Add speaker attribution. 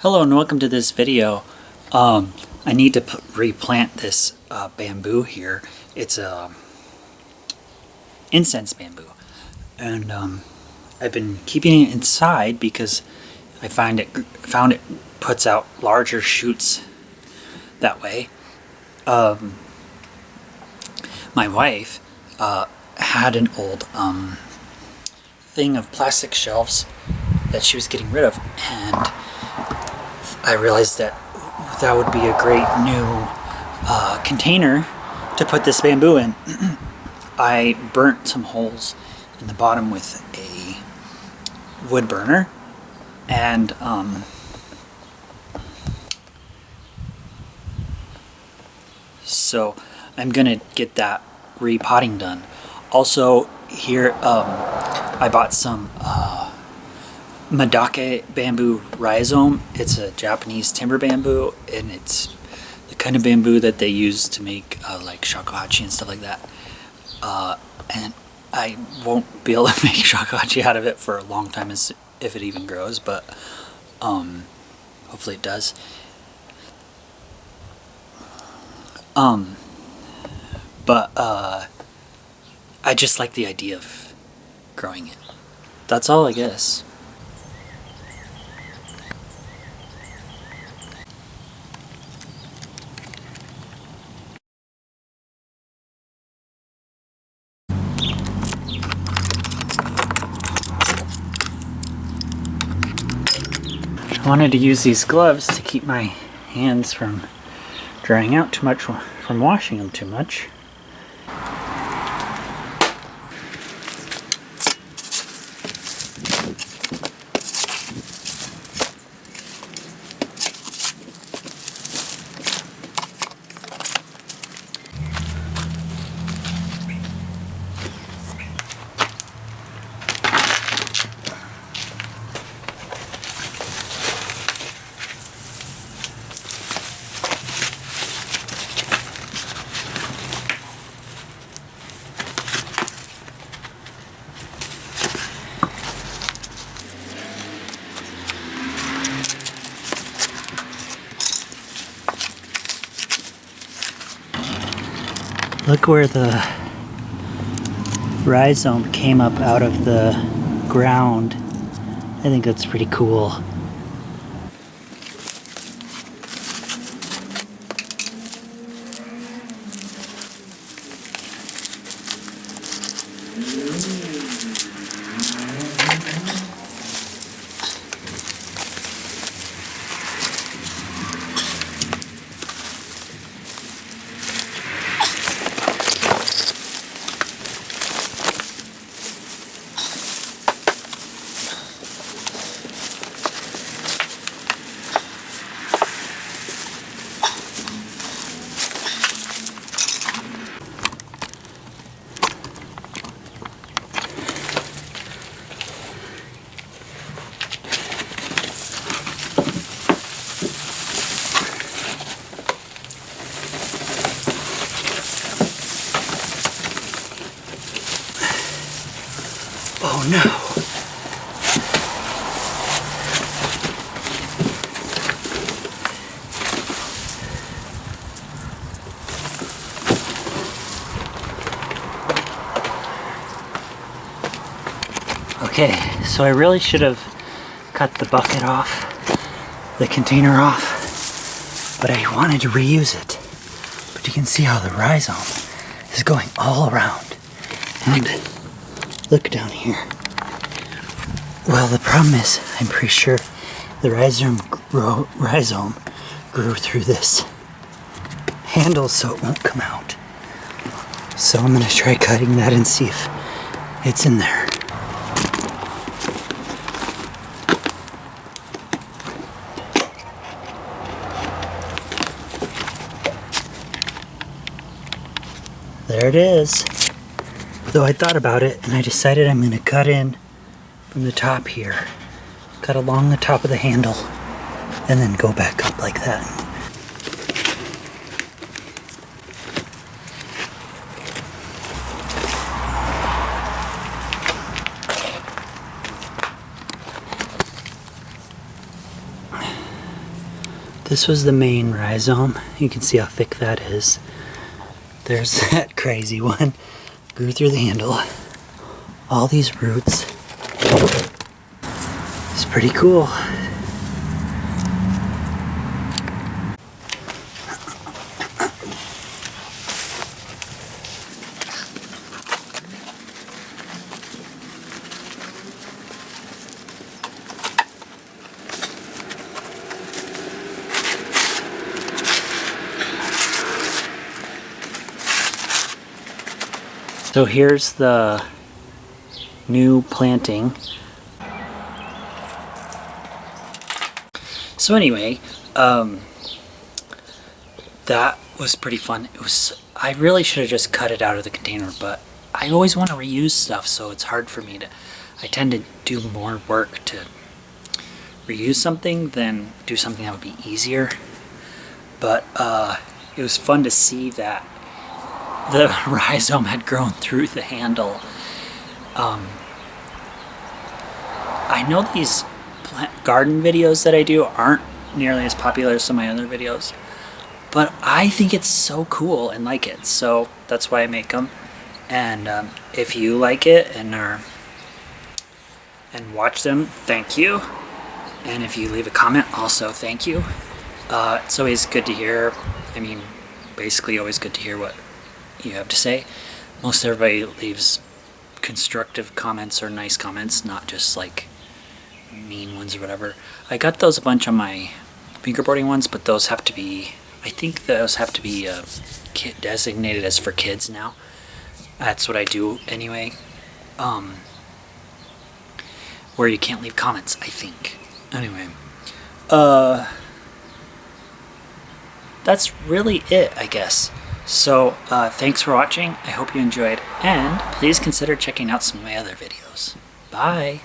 Speaker 1: Hello and welcome to this video. I need to replant this bamboo here. It's a incense bamboo, and I've been keeping it inside because I found it puts out larger shoots that way. My wife had an old thing of plastic shelves that she was getting rid of, and I realized that would be a great new container to put this bamboo in. I burnt some holes in the bottom with a wood burner, and so I'm gonna get that repotting done. Also here I bought some Madake bamboo rhizome. It's a Japanese timber bamboo, and it's the kind of bamboo that they use to make like shakuhachi and stuff like that. And I won't be able to make shakuhachi out of it for a long time, if it even grows, but hopefully it does. But I just like the idea of growing it. That's all, I guess. I wanted to use these gloves to keep my hands from drying out too much, from washing them too much. Look where the rhizome came up out of the ground. I think that's pretty cool. Oh no. Okay, so I really should have cut the bucket off, the container off, but I wanted to reuse it. But you can see how the rhizome is going all around. And look down here. Well, the problem is, I'm pretty sure the rhizome grew through this handle, so it won't come out. So I'm gonna try cutting that and see if it's in there. There it is. Though I thought about it and I decided I'm going to cut in from the top here. Cut along the top of the handle and then go back up like that. This was the main rhizome. You can see how thick that is. There's that crazy one. Grew through the handle. All these roots. It's pretty cool. So here's the new planting. So anyway, that was pretty fun. I really should have just cut it out of the container, but I always want to reuse stuff, so it's hard for me I tend to do more work to reuse something than do something that would be easier. But it was fun to see that the rhizome had grown through the handle. I know these garden videos that I do aren't nearly as popular as some of my other videos, but I think it's so cool and like it, so that's why I make them. And if you like it and watch them, thank you. And if you leave a comment, also thank you. It's always good to hear. I mean, basically always good to hear what you have to say. Most everybody leaves constructive comments or nice comments, not just like mean ones or whatever. I got those a bunch on my fingerboarding ones, but those have to be, I think those have to be designated as for kids now. That's what I do anyway. Where you can't leave comments, I think. Anyway, that's really it, I guess. So thanks for watching. I hope you enjoyed, and please consider checking out some of my other videos. Bye!